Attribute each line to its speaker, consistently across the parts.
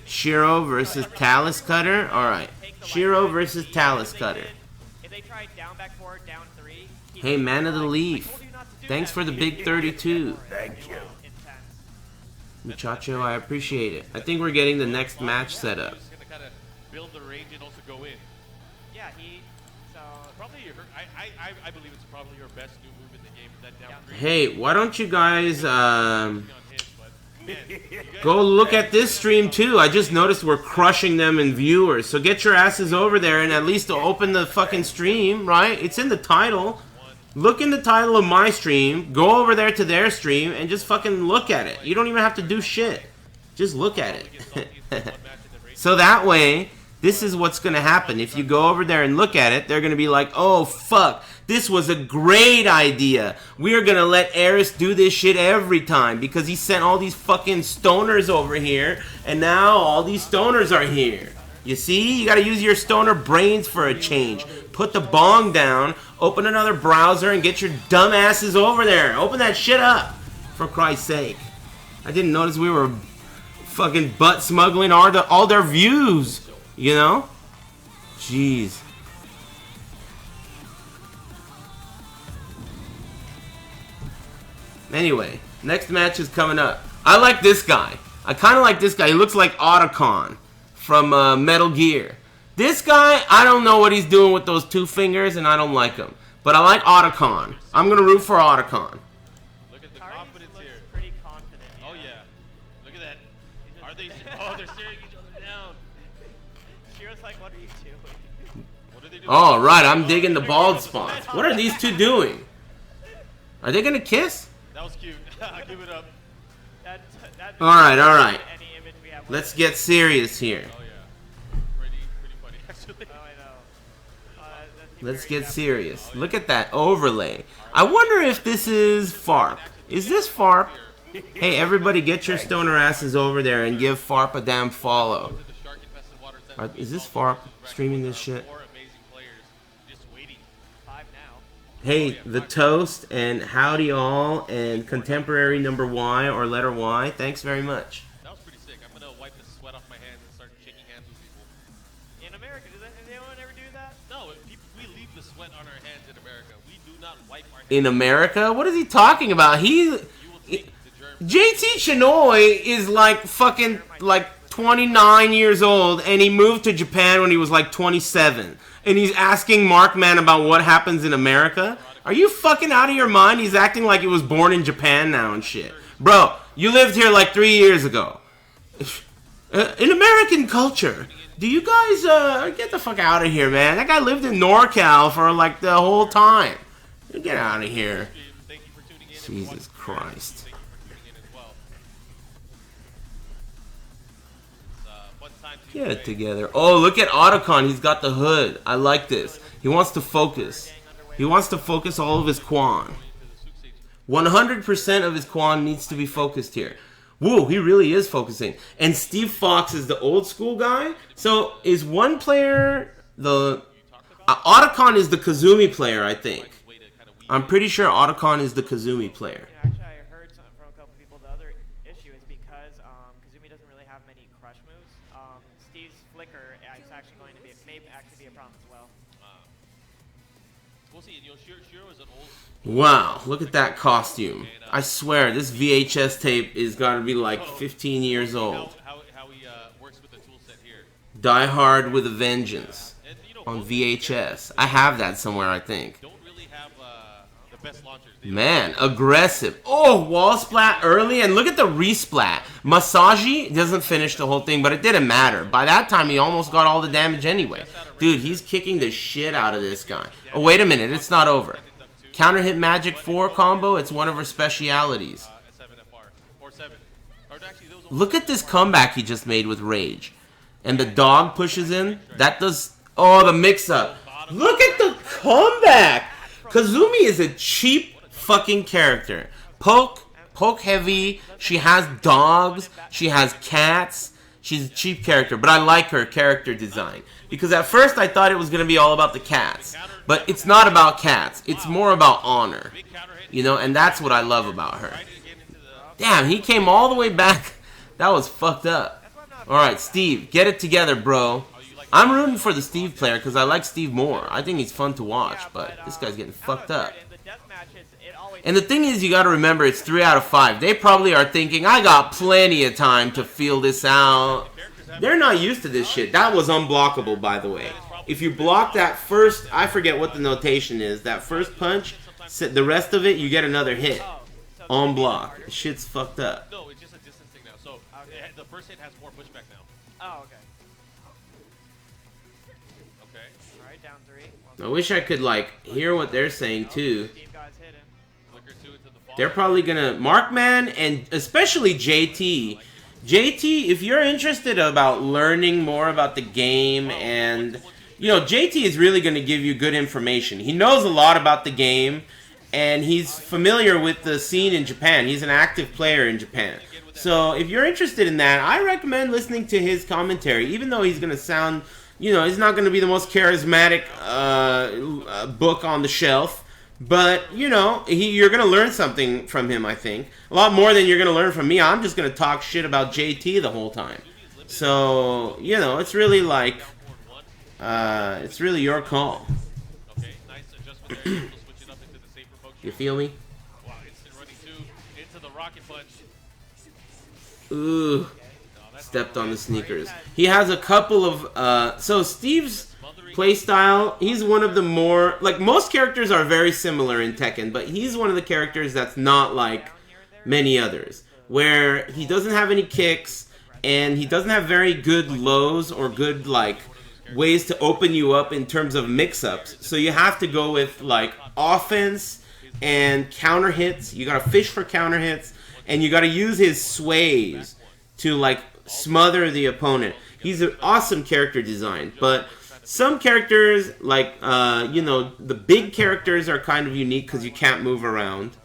Speaker 1: Shirou versus Tariscutter. Alright. Shirou versus Tariscutter. Hey, Man of the Leaf. Thanks for the big 32.
Speaker 2: Thank you.
Speaker 1: Muchacho, I appreciate it. I think we're getting the next match set up.
Speaker 3: Build the range and also go in.
Speaker 4: Yeah,
Speaker 3: probably I believe it's probably your best new move in the game. That down three.
Speaker 1: Hey, why don't you guys go look at this stream too? I just noticed we're crushing them in viewers. So get your asses over there and at least open the fucking stream, right? It's in the title. Look in the title of my stream. Go over there to their stream and just fucking look at it. You don't even have to do shit. Just look at it. So that way, this is what's going to happen. If you go over there and look at it, they're going to be like, oh, fuck, this was a great idea. We are going to let Eris do this shit every time because he sent all these fucking stoners over here, and now all these stoners are here. You see? You got to use your stoner brains for a change. Put the bong down, open another browser, and get your dumb asses over there. Open that shit up, for Christ's sake. I didn't notice we were fucking butt smuggling all their views. You know? Jeez. Anyway, next match is coming up. I like this guy. I kind of like this guy. He looks like Otacon from Metal Gear. This guy, I don't know what he's doing with those two fingers, and I don't like him. But I like Otacon. I'm going to root for Otacon.
Speaker 3: Look at the confidence here. Pretty confident. Oh, yeah. Look at that. Are they... Oh, they're staring each other down.
Speaker 4: Shirou's like, what are you doing?
Speaker 3: What are they doing?
Speaker 1: Oh, right. I'm digging the bald spots. What are these two doing? Are they going to kiss?
Speaker 3: That was cute. Give it up.
Speaker 1: Alright, alright. Let's get serious here.
Speaker 3: Oh, yeah. Pretty funny, actually.
Speaker 4: Oh, I know.
Speaker 1: Let's get serious. Look at that overlay. I wonder if this is FARP. Is this FARP? Hey, everybody get your stoner asses over there and give FARP a damn follow. Is this FARP streaming this shit? Hey, The Toast and Howdy All and Contemporary Number Y or Letter Y, thanks very much.
Speaker 3: That was pretty sick. I'm gonna wipe the sweat off my hands and start shaking hands with people.
Speaker 4: In America, does anyone ever do that?
Speaker 3: No, we leave the sweat on our hands in America. We do not wipe our hands.
Speaker 1: In America? What is he talking about? JT Chinoy is like fucking like 29 years old and he moved to Japan when he was like 27. And he's asking Markman about what happens in America? Are you fucking out of your mind? He's acting like he was born in Japan now and shit. Bro, you lived here like 3 years ago. In American culture, do you guys, get the fuck out of here, man. That guy lived in NorCal for like the whole time. Get out of here. Jesus Christ. Get it together. Oh, look at Otacon. He's got the hood. I like this. He wants to focus. He wants to focus all of his Quan. 100% of his Quan needs to be focused here. Woo, he really is focusing. And Steve Fox is the old school guy. So is one player the... Otacon is the Kazumi player, I think. I'm pretty sure Otacon is the Kazumi player.
Speaker 4: Actually, I heard from a couple people the other issue is because Kazumi doesn't really have many crush moves. Steve's flicker is actually going to be may actually be a problem as well.
Speaker 3: We'll see. You know, Shirou is an old.
Speaker 1: Wow, look at that costume. I swear, this VHS tape is got to be like 15 years old.
Speaker 3: How he works with the tool set here.
Speaker 1: Die Hard with a Vengeance on VHS. I have that somewhere, I think.
Speaker 3: Don't really have the best launchers.
Speaker 1: Man, aggressive. Oh, wall splat early, and look at the resplat. Masaji doesn't finish the whole thing, but it didn't matter. By that time, he almost got all the damage anyway. Dude, he's kicking the shit out of this guy. Oh, wait a minute, it's not over. Counter hit magic 4 combo, it's one of her specialities. Look at this comeback he just made with Rage. And the dog pushes in. That does... Oh, the mix-up. Look at the comeback! Kazumi is a cheap fucking character. Poke heavy. She has dogs. She has cats. She's a cheap character, but I like her character design. Because at first I thought it was going to be all about the cats. But it's not about cats. It's more about honor. You know, and that's what I love about her. Damn, he came all the way back. That was fucked up.
Speaker 4: That's why
Speaker 1: Alright, Steve, get it together, bro. I'm rooting for the Steve player because I like Steve more. I think he's fun to watch, but this guy's getting fucked up. And the thing is, you gotta remember, it's 3 out of 5. They probably are thinking, I got plenty of time to feel this out. They're not used to this shit. That was unblockable, by the way. If you block that first, I forget what the notation is, that first punch, the rest of it, you get another hit. On block. Shit's fucked up.
Speaker 3: No, it's just a distance thing now. So the first hit has more pushback now.
Speaker 4: Oh, okay.
Speaker 3: Okay.
Speaker 4: Alright, down 3.
Speaker 1: I wish I could, like, hear what they're saying, too.
Speaker 4: Steve got his hit in.
Speaker 3: Flicker 2 into the fall.
Speaker 1: They're probably gonna... Markman and especially JT. JT, if you're interested about learning more about the game and... You know, JT is really gonna give you good information. He knows a lot about the game, and he's familiar with the scene in Japan. He's an active player in Japan. So if you're interested in that, I recommend listening to his commentary, even though he's gonna sound... You know, he's not going to be the most charismatic book on the shelf. But, you know, you're going to learn something from him, I think. A lot more than you're going to learn from me. I'm just going to talk shit about JT the whole time. So, you know, it's really like... it's really your call. You feel me? Ooh. Stepped on the sneakers. He has a couple of so Steve's playstyle, he's one of the more, like, most characters are very similar in Tekken, but he's one of the characters that's not like many others, where he doesn't have any kicks and he doesn't have very good lows or good, like, ways to open you up in terms of mix-ups. So you have to go with, like, offense and counter hits. You gotta fish for counter hits, and you gotta use his sways to, like, smother the opponent. He's an awesome character design, but some characters, like, you know, the big characters are kind of unique because you can't move around.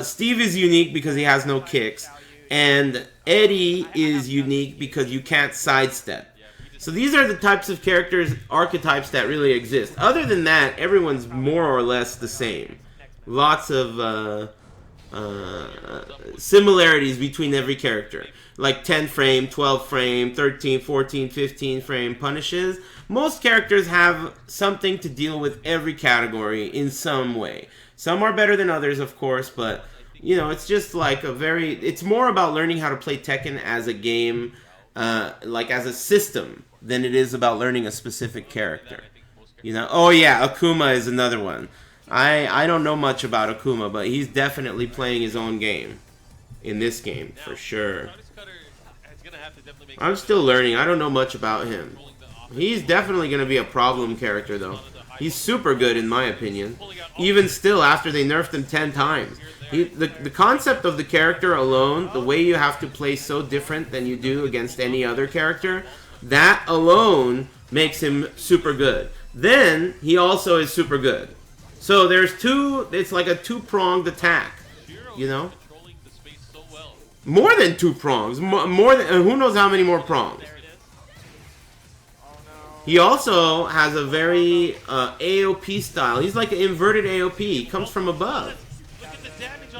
Speaker 1: Steve is unique because he has no kicks, and Eddie is unique because you can't sidestep. So these are the types of characters, archetypes that really exist. Other than that, everyone's more or less the same. Lots of similarities between every character. Like 10 frame, 12 frame, 13, 14, 15 frame punishes. Most characters have something to deal with every category in some way. Some are better than others, of course, but, you know, it's just like a very... It's more about learning how to play Tekken as a game, like as a system, than it is about learning a specific character. You know? Oh yeah, Akuma is another one. I don't know much about Akuma, but he's definitely playing his own game. In this game, for sure. I'm still learning. I don't know much about him. He's definitely going to be a problem character, though. He's super good, in my opinion. Even still, after they nerfed him 10 times. The concept of the character alone, the way you have to play so different than you do against any other character, that alone makes him super good. Then, he also is super good. So there's two, it's like a two-pronged attack, you know? More than 2 prongs. More than, who knows how many more prongs. He also has a very AOP style. He's like an inverted AOP. He comes from above.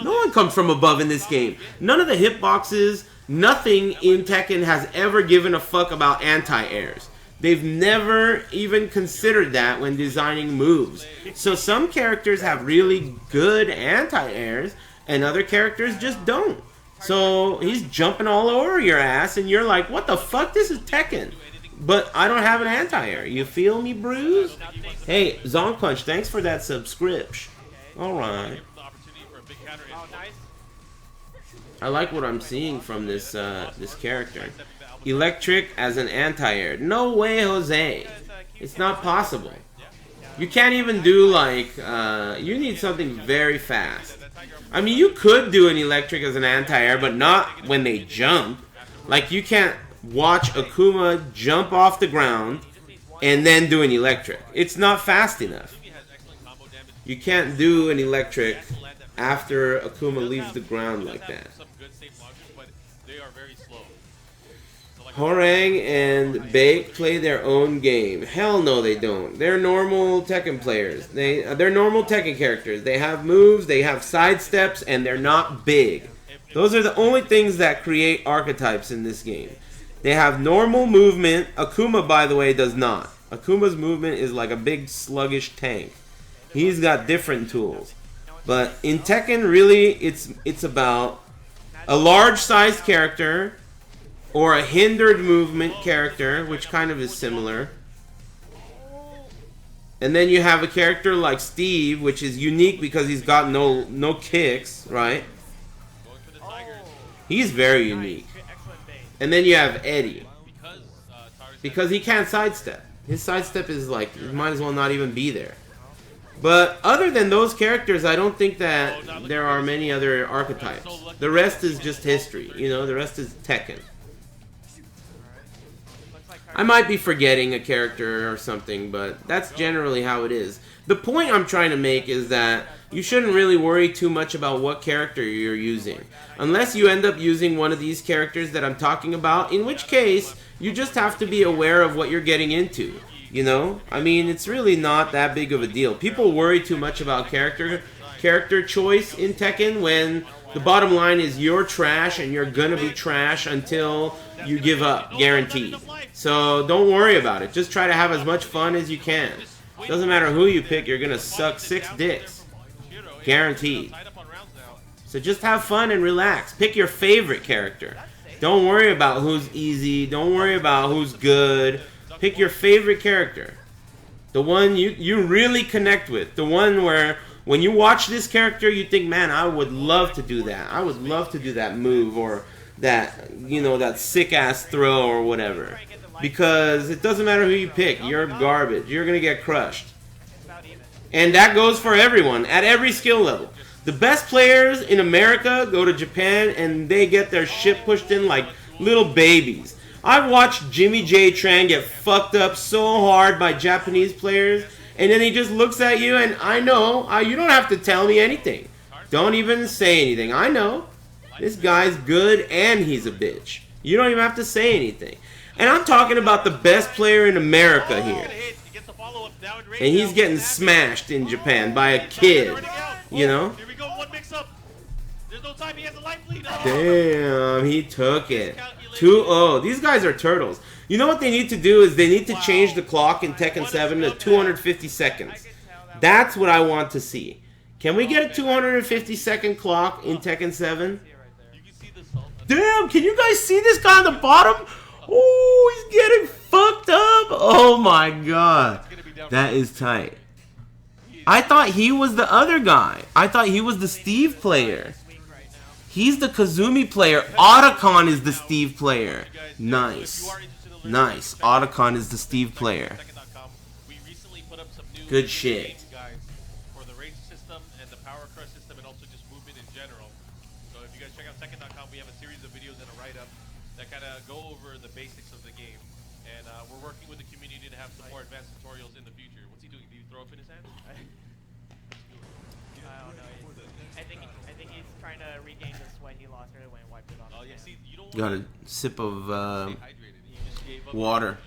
Speaker 1: No one comes from above in this game. None of the hitboxes, nothing in Tekken has ever given a fuck about anti-airs. They've never even considered that when designing moves. So some characters have really good anti-airs, and other characters just don't. So he's jumping all over your ass, and you're like, what the fuck? This is Tekken. But I don't have an anti-air. You feel me, Bruce? Hey, Zonk Punch, thanks for that subscription. Alright. I like what I'm seeing from this this character. Electric as an anti-air. No way, Jose. It's not possible. You can't even do, like, you need something very fast. I mean, you could do an electric as an anti-air, but not when they jump. Like, you can't watch Akuma jump off the ground and then do an electric. It's not fast enough. You can't do an electric after Akuma leaves the ground like that. Horang and Bake play their own game. Hell no, they don't. They're normal Tekken players. They're normal Tekken characters. They have moves, they have side steps, and they're not big. Those are the only things that create archetypes in this game. They have normal movement. Akuma, by the way, does not. Akuma's movement is like a big sluggish tank. He's got different tools. But in Tekken, really, it's about a large-sized character or a hindered movement character, which kind of is similar. And then you have a character like Steve, which is unique because he's got no kicks, right? He's very unique. And then you have Eddie, because he can't sidestep. His sidestep is like, it might as well not even be there. But other than those characters, I don't think that there are many other archetypes. The rest is just history, you know, the rest is Tekken. I might be forgetting a character or something, but that's generally how it is. The point I'm trying to make is that you shouldn't really worry too much about what character you're using. Unless you end up using one of these characters that I'm talking about, in which case, you just have to be aware of what you're getting into. You know? I mean, it's really not that big of a deal. People worry too much about character choice in Tekken when the bottom line is you're trash and you're gonna be trash until you give up, guaranteed. So don't worry about it. Just try to have as much fun as you can. Doesn't matter who you pick, you're gonna suck 6 dicks. Guaranteed. So just have fun and relax. Pick your favorite character. Don't worry about who's easy. Don't worry about who's good. Pick your favorite character. The one you really connect with. The one where when you watch this character, you think, man, I would love to do that. I would love to do that move or that, you know, that sick-ass throw or whatever. Because it doesn't matter who you pick. You're garbage. You're going to get crushed. And that goes for everyone at every skill level. The best players in America go to Japan and they get their shit pushed in like little babies. I've watched Jimmy J. Tran get fucked up so hard by Japanese players, and then he just looks at you, and I know, you don't have to tell me anything. Don't even say anything. I know. This guy's good, and he's a bitch. You don't even have to say anything. And I'm talking about the best player in America here. And he's getting smashed in Japan by a kid, you know? Damn, he took it. 2-0. These guys are turtles. You know what they need to do is they need to change the clock in Tekken 7 to 250 seconds. That's what I want to see. Can we get a 250 second clock in Tekken 7? Damn, can you guys see this guy on the bottom? Oh, he's getting fucked up. Oh my god. That is tight. I thought he was the other guy. I thought he was the Steve player. He's the Kazumi player. Otacon is the Steve player. Nice. Nice. Otacon is the Steve player. Good shit.
Speaker 3: For the rage system and the power crush system and also just movement in general. So if you guys check out Tekken.com, we have a series of videos and a write-up that kind of go over the basics of the game. And we're working with the community to have some more advanced tutorials in the future. What's he doing? Did he throw up in his hand?
Speaker 4: I don't know. I think he's trying to regain the sweat he lost earlier when he wiped it off.
Speaker 3: Oh, yeah, see, you don't
Speaker 1: Got a sip of
Speaker 3: hydrated.
Speaker 1: water.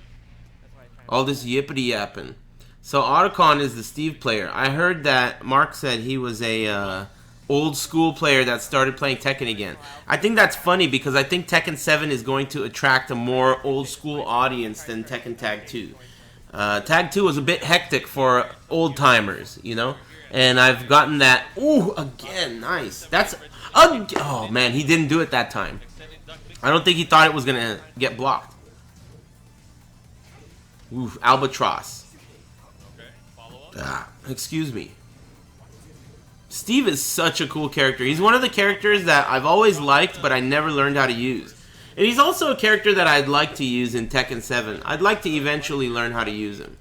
Speaker 1: All this yippity yapping. So Otacon is the Steve player. I heard that Mark said he was a old school player that started playing Tekken again. I think that's funny because I think Tekken 7 is going to attract a more old school audience than Tekken Tag 2. Tag 2 was a bit hectic for old timers, you know? And I've gotten that. Ooh, again, nice. That's oh man, he didn't do it that time. I don't think he thought it was gonna get blocked. Ooh, Albatross. Excuse me. Steve is such a cool character. He's one of the characters that I've always liked, but I never learned how to use. And he's also a character that I'd like to use in Tekken 7. I'd like to eventually learn how to use him.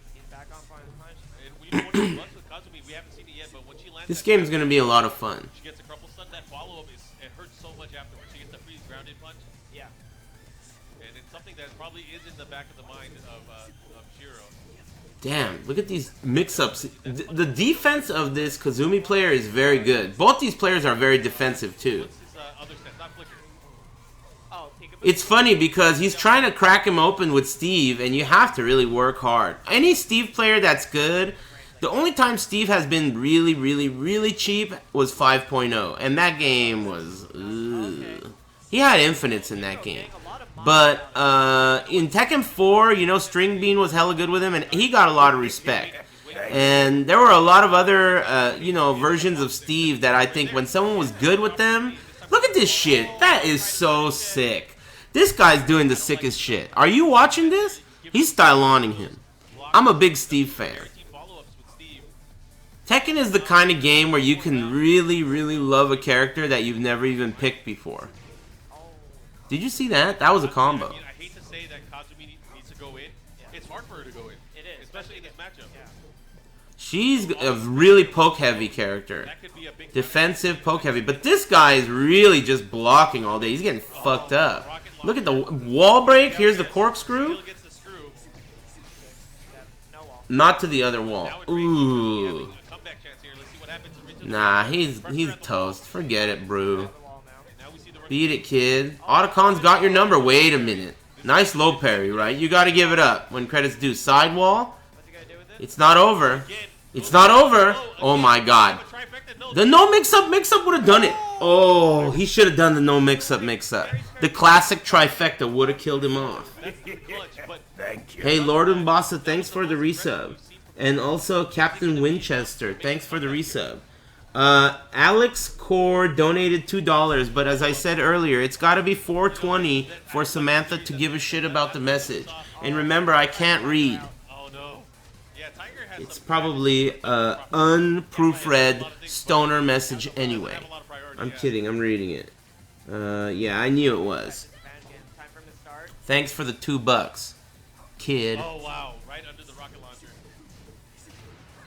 Speaker 1: This game's gonna be a lot of fun.
Speaker 3: She gets a crumple stun. That follow-up it hurts so much afterwards. She gets a freeze grounded punch.
Speaker 4: Yeah.
Speaker 3: And it's something that probably is in the back of the mind of Shirou.
Speaker 1: Damn, look at these mix-ups. The defense of this Kazumi player is very good. Both these players are very defensive too. It's funny because he's trying to crack him open with Steve, and you have to really work hard. Any Steve player that's good, the only time Steve has been really, really, really cheap was 5.0, and that game was... He had infinites in that game. But in Tekken 4, you know, String Bean was hella good with him, and he got a lot of respect. And there were a lot of other, you know, versions of Steve that I think when someone was good with them, look at this shit. That is so sick. This guy's doing the sickest shit. Are you watching this? He's styloning him. I'm a big Steve fan. Tekken is the kind of game where you can really, really love a character that you've never even picked before. Did you see that? That was a combo.
Speaker 3: I hate to say that Kazumi needs to go in. It's hard for her to go in.
Speaker 4: It is.
Speaker 3: Especially in this matchup.
Speaker 4: Yeah.
Speaker 1: She's a really poke-heavy character.
Speaker 3: That could be a big
Speaker 1: Defensive, poke-heavy. But this guy is really just blocking all day. He's getting fucked up. Look at the wall break. Here's the corkscrew.
Speaker 3: Still gets the screw.
Speaker 4: No wall.
Speaker 1: Not to the other wall.
Speaker 3: Now it's Raging. He has
Speaker 1: Ooh.
Speaker 3: a comeback chance here. Let's see what happens.
Speaker 1: Nah, he's toast. Forget it, brew.
Speaker 4: The wall now.
Speaker 3: Now we see the
Speaker 1: Beat it, kid. Otacon's got your number. Wait a minute. Nice low parry, right? You gotta give it up when credits due. Sidewall.
Speaker 4: What's he gonna do with it?
Speaker 1: It's not over. It's not over. Oh my god. The no mix-up would have done it. Oh, he should have done the no mix-up. The classic trifecta would have killed him off.
Speaker 2: Thank you.
Speaker 1: Hey, Lord Umbasa, thanks for the resub. And also Captain Winchester, thanks for the resub. Alex Core donated $2, but as I said earlier, it's got to be $4.20 for Samantha to give a shit about the message. And remember, I can't read.
Speaker 3: Oh no. Yeah, Tiger has
Speaker 1: It's probably an unproofread stoner message anyway. I'm kidding, I'm reading it. Yeah, I knew it was.
Speaker 4: Time for him to start.
Speaker 1: Thanks for the $2, kid.
Speaker 3: Oh wow, right under the rocket launcher.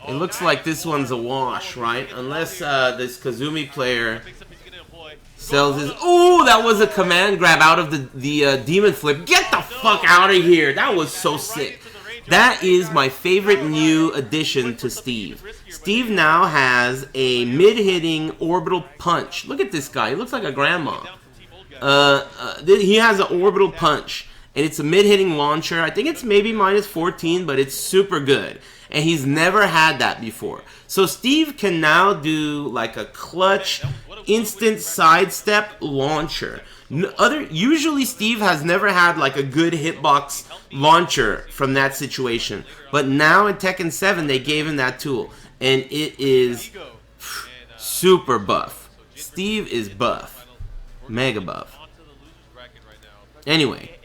Speaker 1: It looks like this one's a wash, right? Unless this Kazumi player sells his... Ooh, that was a command grab out of the demon flip. Get the fuck out of here. That was so sick. That is my favorite new addition to Steve. Steve now has a mid-hitting orbital punch. Look at this guy. He looks like a grandma. He has an orbital punch, and it's a mid-hitting launcher. I think it's maybe minus 14, but it's super good. And he's never had that before. So Steve can now do like a clutch, instant sidestep launcher. Usually Steve has never had like a good hitbox launcher from that situation. But now in Tekken 7 they gave him that tool. And it is super buff. Steve is buff. Mega buff. Anyway.